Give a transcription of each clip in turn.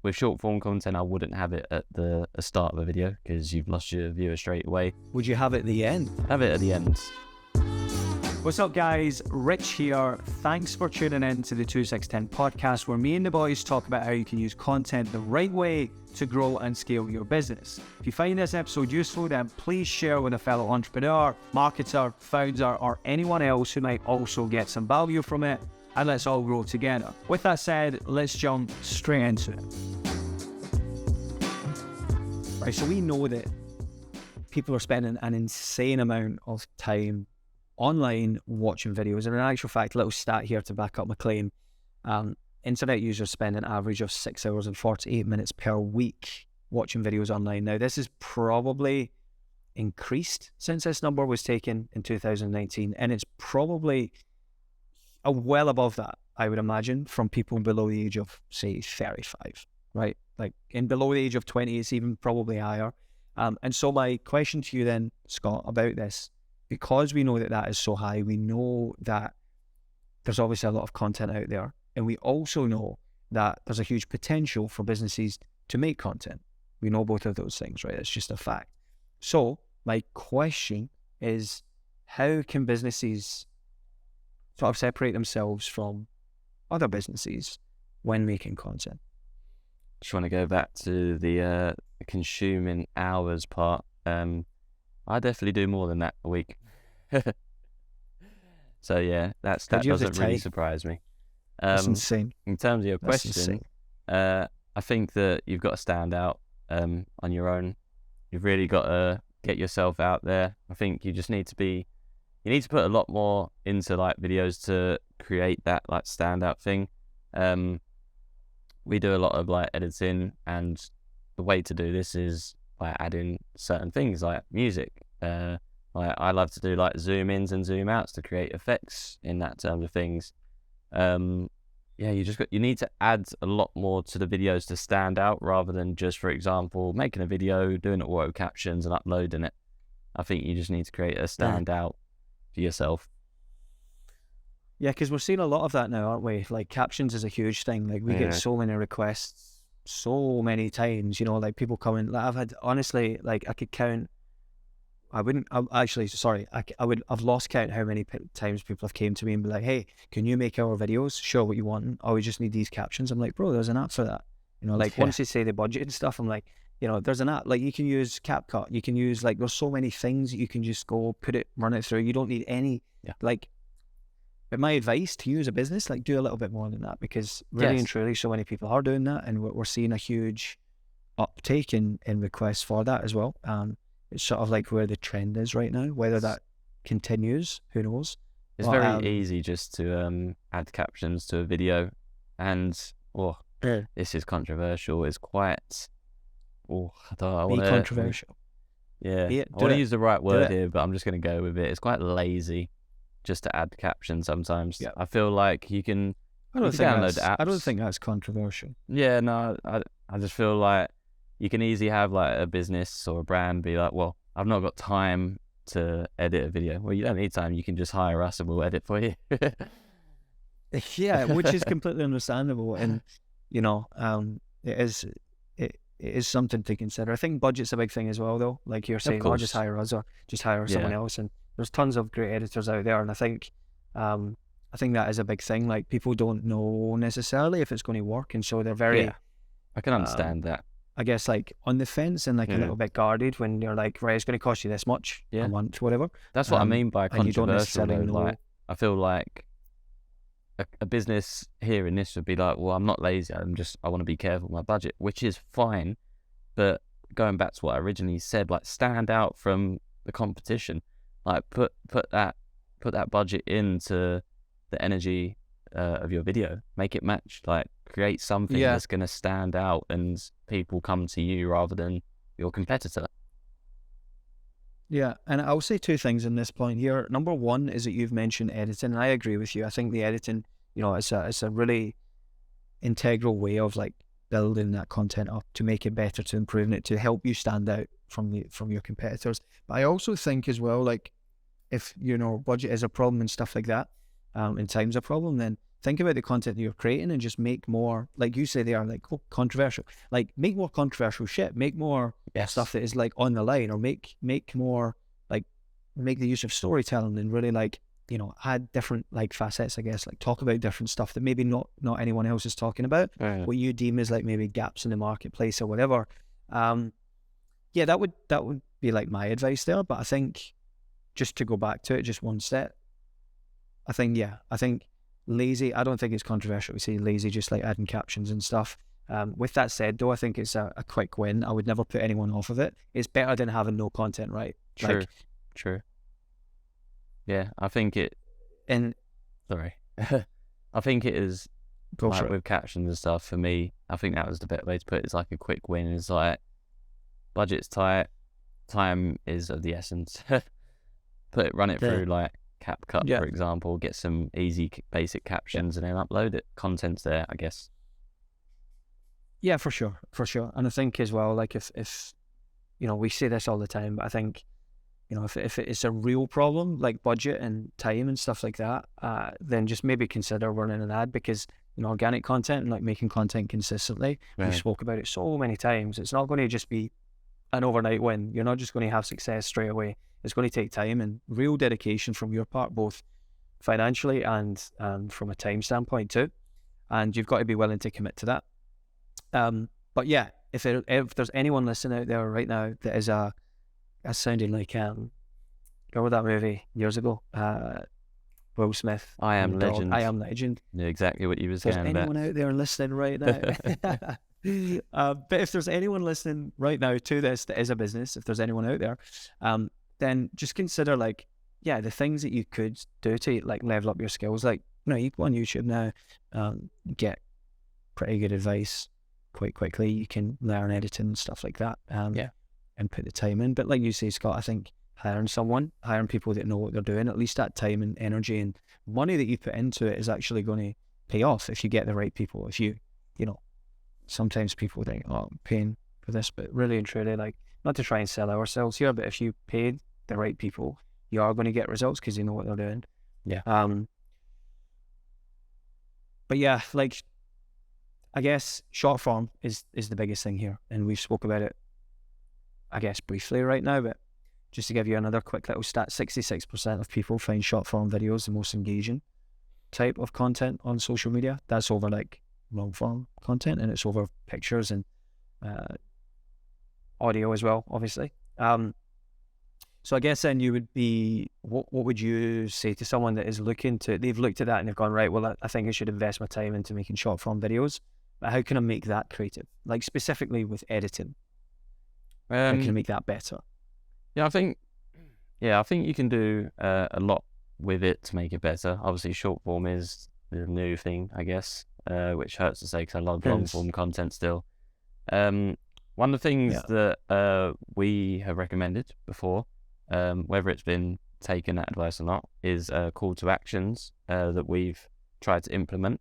with short form content, I wouldn't have it at the start of a video because you've lost your viewer straight away. Would you have it at the end? Have it at the end. What's up, guys? Rich here. Thanks for tuning in to the 2610 podcast, where me and the boys talk about how you can use content the right way to grow and scale your business. If you find this episode useful, then please share with a fellow entrepreneur, marketer, founder, or anyone else who might also get some value from it, and let's all grow together. With that said, let's jump straight into it. Right, so we know that people are spending an insane amount of time online watching videos, and in actual fact, little stat here to back up my claim, internet users spend an average of 6 hours and 48 minutes per week watching videos online. Now, this is probably increased since this number was taken in 2019, and it's probably well above that, I would imagine, from people below the age of, say, 35, right? Like, in below the age of 20, it's even probably higher. And so my question to you then, Scott, about this, because we know that that is so high, we know that there's obviously a lot of content out there, and we also know that there's a huge potential for businesses to make content. We know both of those things, right? It's just a fact. So my question is, how can businesses sort of separate themselves from other businesses when making content? Just want to go back to the consuming hours part. I definitely do more than that a week. So yeah, that doesn't really surprise me. That's insane. In terms of your question, I think that you've got to stand out on your own. You've really got to get yourself out there. I think you just need to put a lot more into like videos to create that like standout thing. We do a lot of like editing, and the way to do this is by adding certain things like music. Like I love to do like zoom ins and zoom outs to create effects in that terms of things. Yeah, you need to add a lot more to the videos to stand out, rather than just, for example, making a video, doing auto captions and uploading it. I think you just need to create a standout for yourself. Yeah, because we're seeing a lot of that now, aren't we? Like, captions is a huge thing. Like, we get so many requests so many times, you know, like people coming, like I've had, honestly, like I could count, I've lost count how many times people have came to me and be like, hey, can you make our videos? Show what you want. Oh, we just need these captions. I'm like, bro, there's an app for that. You know, like once they say the budget and stuff, I'm like, you know, there's an app. Like, you can use CapCut. You can use, like, there's so many things that you can just go put it, run it through. You don't need any, like, but my advice to you as a business, like, do a little bit more than that, because really and truly so many people are doing that, and we're seeing a huge uptake in requests for that as well. It's sort of like where the trend is right now. Whether that continues, who knows? It's very easy just to add captions to a video, and this is controversial. It's quite controversial. Yeah, I want to use the right word here, but I'm just going to go with it. It's quite lazy just to add captions sometimes. Yeah. I feel like you can download apps. I don't think that's controversial. Yeah, no, I just feel like you can easily have like a business or a brand be like, well, I've not got time to edit a video. Well, you don't need time. You can just hire us and we'll edit for you. Yeah, which is completely understandable. And, you know, it is something to consider. I think budget's a big thing as well, though. Like you're saying, or just hire us or just hire someone else. And there's tons of great editors out there. And I think that is a big thing. Like, people don't know necessarily if it's going to work. And so they're very... Yeah, I can understand that. I guess, like, on the fence and like a little bit guarded when you're like, right, it's going to cost you this much a month, whatever. That's what I mean by controversial. Like, I feel like a business hearing this would be like, well, I'm not lazy. I want to be careful with my budget, which is fine. But going back to what I originally said, like, stand out from the competition. Like, put that budget into the energy of your video. Make it match. Like, create something that's going to stand out and people come to you rather than your competitor. Yeah, and I'll say two things in this point here. Number one is that you've mentioned editing, and I agree with you. I think the editing, you know, it's a really integral way of like building that content up to make it better, to improving it, to help you stand out from your competitors. But I also think as well, like, if, you know, budget is a problem and stuff like that, and time's a problem, then think about the content that you're creating and just make more, like you say, they are like controversial. Like make more controversial shit, make more stuff that is like on the line, or make more like make the use of storytelling and really like, you know, add different like facets, I guess, like talk about different stuff that maybe not anyone else is talking about, what you deem as like maybe gaps in the marketplace or whatever. Yeah, that would be like my advice there. But I think just to go back to it, just one step, I think lazy, I don't think it's controversial to say lazy, just like adding captions and stuff. With that said though, I think it's a quick win. I would never put anyone off of it. It's better than having no content, right? True. Yeah, I think it, I think it is, like with captions and stuff, for me, I think that was the better way to put it. It's like a quick win. It's like, budget's tight, time is of the essence. Run it through like CapCut, for example, get some easy basic captions and then upload it. Content's there, I guess. Yeah, for sure. And I think as well, like if you know, we say this all the time, but I think, you know, if it's a real problem like budget and time and stuff like that, then just maybe consider running an ad, because, you know, organic content and like making content consistently, we spoke about it so many times, it's not going to just be an overnight win. You're not just going to have success straight away. It's going to take time and real dedication from your part, both financially and from a time standpoint too. And you've got to be willing to commit to that. But yeah, if there's anyone listening out there right now that is that's sounding like remember that movie years ago, Will Smith, I Am Legend. I Am Legend. Yeah, exactly what you were saying. There's anyone out there listening right now? But if there's anyone listening right now to this that is a business, if there's anyone out there, then just consider like, the things that you could do to like level up your skills. Like, you know, you go on YouTube now, get pretty good advice quite quickly. You can learn editing and stuff like that. And put the time in. But like you say, Scott, I think hiring people that know what they're doing, at least that time and energy and money that you put into it is actually going to pay off if you get the right people. If you know, sometimes people think, oh, I'm paying for this, but really and truly, like, not to try and sell ourselves here, but if you paid the right people, you are going to get results because you know what they're doing. But yeah, like, I guess short form is the biggest thing here, and we've spoke about it, I guess, briefly right now, but just to give you another quick little stat, 66% of people find short form videos the most engaging type of content on social media. That's over like long form content, and it's over pictures and audio as well, obviously. So I guess then you would be, what would you say to someone that is they've looked at that and they've gone, right, well, I think I should invest my time into making short form videos, but how can I make that creative? Like specifically with editing. How can I make that better? I think you can do a lot with it to make it better. Obviously, short form is the new thing, I guess, which hurts to say because I love long form content still. One of the things that we have recommended before, whether it's been taken that advice or not, is call to actions that we've tried to implement.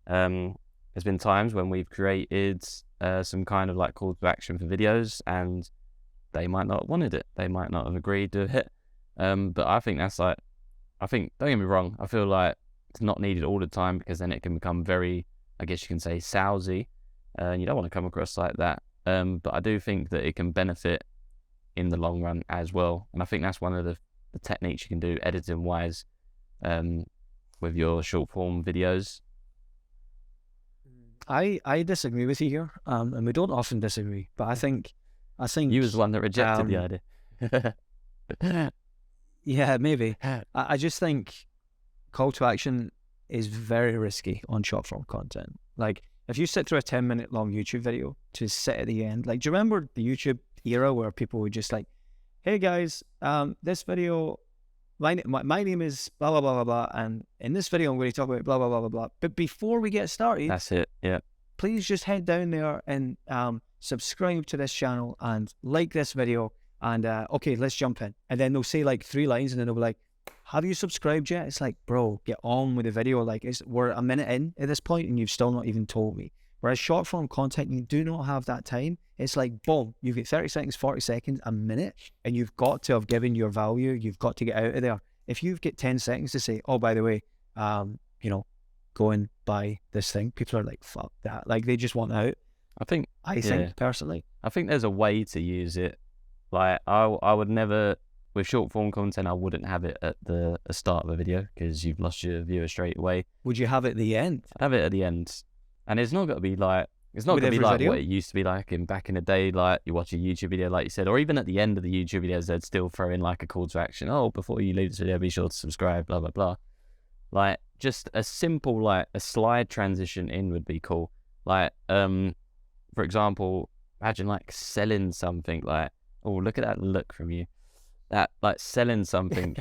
There's been times when we've created some kind of like call to action for videos, and they might not have wanted it. They might not have agreed to it. But I think don't get me wrong, I feel like it's not needed all the time, because then it can become very, I guess you can say, salesy, and you don't want to come across like that. But I do think that it can benefit in the long run as well. And I think that's one of the techniques you can do editing wise with your short form videos. I disagree with you here, and we don't often disagree, but I think you was the one that rejected the idea. Yeah, maybe. I just think call to action is very risky on short form content. Like, if you sit through a 10-minute long YouTube video to sit at the end, like, do you remember the YouTube era where people would just like, hey guys, this video, my name is blah, blah, blah, blah, blah, and in this video I'm going to talk about blah, blah, blah, blah, blah. But before we get started, that's it, yeah, please just head down there and subscribe to this channel and like this video, and okay, let's jump in. And then they'll say like 3 lines, and then they'll be like, have you subscribed yet? It's like, bro, get on with the video. Like, we're a minute in at this point and you've still not even told me. Whereas short form content, you do not have that time. It's like, boom, you've got 30 seconds, 40 seconds, a minute, and you've got to have given your value. You've got to get out of there. If you've got 10 seconds to say, oh, by the way, you know, going by this thing. People are like, fuck that. Like, they just want out. I think personally, I think there's a way to use it. Like, I would never, with short form content, I wouldn't have it at the start of a video because you've lost your viewer straight away. Would you have it at the end? I'd have it at the end. And it's not going to be like, what it used to be like back in the day. Like, you watch a YouTube video, like you said, or even at the end of the YouTube videos, they'd still throw in like a call to action. Oh, before you leave this video, be sure to subscribe, blah, blah, blah. Like, just a simple, like, a slide transition in would be cool. Like, for example, imagine like selling something, like, oh, look at that look from you. That, like, selling something,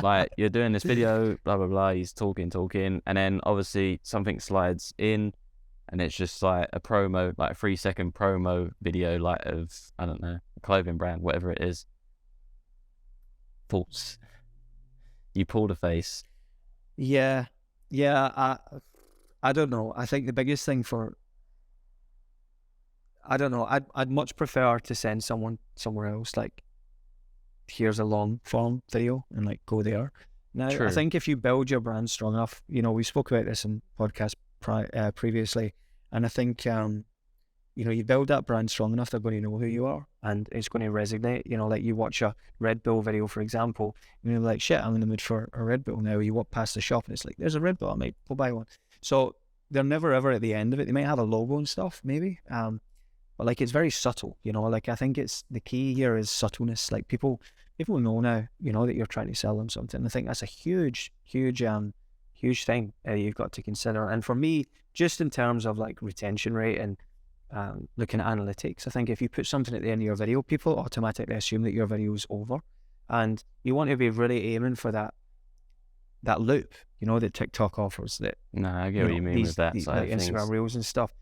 like, you're doing this video, blah, blah, blah, he's talking, and then obviously something slides in, and it's just like a promo, like a 3-second promo video, like, of, I don't know, a clothing brand, whatever it is. False. You pulled a face. Yeah. I don't know. I think the biggest thing I'd much prefer to send someone somewhere else, like, here's a long form video, and like, go there. Now, I think if you build your brand strong enough, we spoke about this in podcast previously, and I think you build that brand strong enough, they're going to know who you are, and it's going to resonate. Like, you watch a Red Bull video, for example, and you're like, shit, I'm in the mood for a Red Bull now. You walk past the shop and it's like, there's a Red Bull, I might go buy one. So they're never ever at the end of it. They might have a logo and stuff, maybe, but like, it's very subtle. Like, I think it's the key here is subtleness. Like, people know now, that you're trying to sell them something. I think that's a huge thing you've got to consider. And for me, just in terms of like retention rate and looking at analytics, I think if you put something at the end of your video, people automatically assume that your video is over, and you want to be really aiming for that loop, that TikTok offers. That I get what you mean with that these, side like, of Instagram things. Reels and stuff.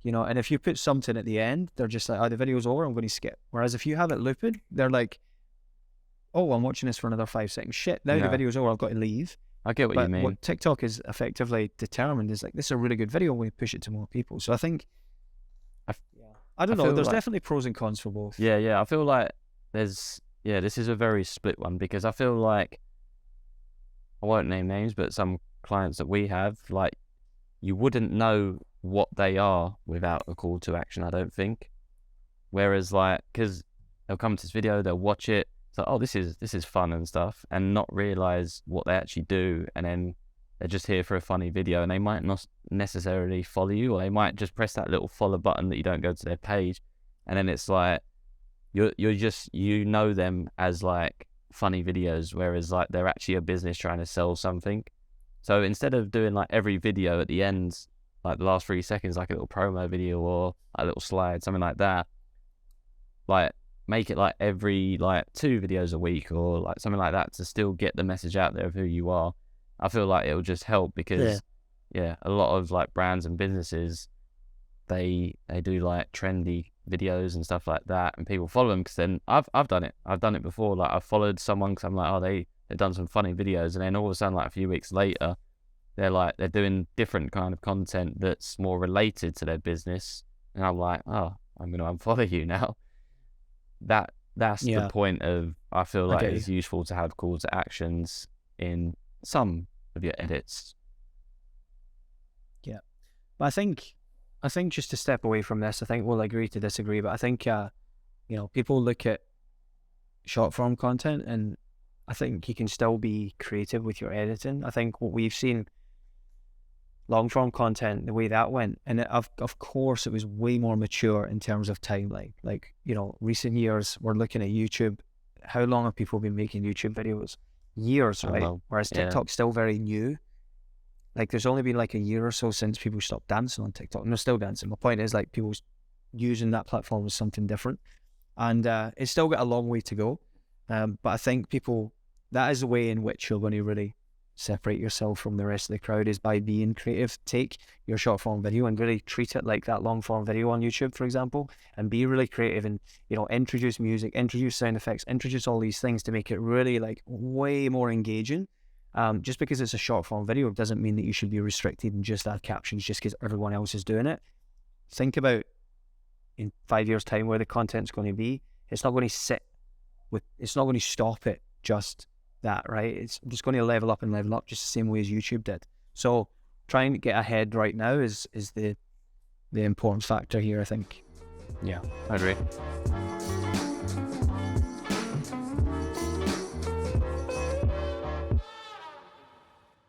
And if you put something at the end, they're just like, oh, the video's over, I'm going to skip. Whereas if you have it looped, they're like, oh, I'm watching this for another 5 seconds. Shit, now the video's over, I've got to leave. I get what you mean. What TikTok is effectively determined is like, this is a really good video, I'm going to push it to more people. So I think, I don't know, there's definitely pros and cons for both. Yeah, I feel like this is a very split one, because I feel like, I won't name names, but some clients that we have, like, you wouldn't know what they are without a call to action, I don't think. Whereas, like, because they'll come to this video, they'll watch it, it's like, oh, this is fun and stuff, and not realize what they actually do, and then they're just here for a funny video, and they might not necessarily follow you, or they might just press that little follow button that you don't go to their page, and then it's like, you're just, them as like funny videos, whereas like they're actually a business trying to sell something. So instead of doing like every video at the end, like the last 3 seconds, like a little promo video or a little slide, something like that, like, make it like every like 2 videos a week or like something like that, to still get the message out there of who you are. I feel like it'll just help, because a lot of like brands and businesses, they do like trendy videos and stuff like that, and people follow them, because then I've done it before. Like, I've followed someone because I'm like, oh, they've done some funny videos, and then all of a sudden, like a few weeks later, they're doing different kind of content that's more related to their business, and I'm like, oh, I'm going to unfollow you now. That's the point of, I feel like it's useful to have call to actions in some of your edits. Yeah, but I think just to step away from this, I think we'll agree to disagree, but I think people look at short form content, and I think you can still be creative with your editing. I think what we've seen, long form content, the way that went, and of course it was way more mature in terms of timeline. Like, recent years, we're looking at YouTube. How long have people been making YouTube videos? Years, right? Whereas TikTok's still very new. Like, there's only been like a year or so since people stopped dancing on TikTok, and they're still dancing. My point is, like, people using that platform as something different, and it's still got a long way to go. But I think that is the way in which you're going to really separate yourself from the rest of the crowd, is by being creative. Take your short form video and really treat it like that long form video on YouTube, for example, and be really creative, and introduce music, introduce sound effects, introduce all these things to make it really like way more engaging. Just because it's a short form video doesn't mean that you should be restricted and just add captions just because everyone else is doing it. Think about in 5 years' time where the content's going to be. It's not going to it's not going to stop it just that, right? It's just going to level up just the same way as YouTube did. So trying to get ahead right now is the important factor here, I think. Yeah, I agree.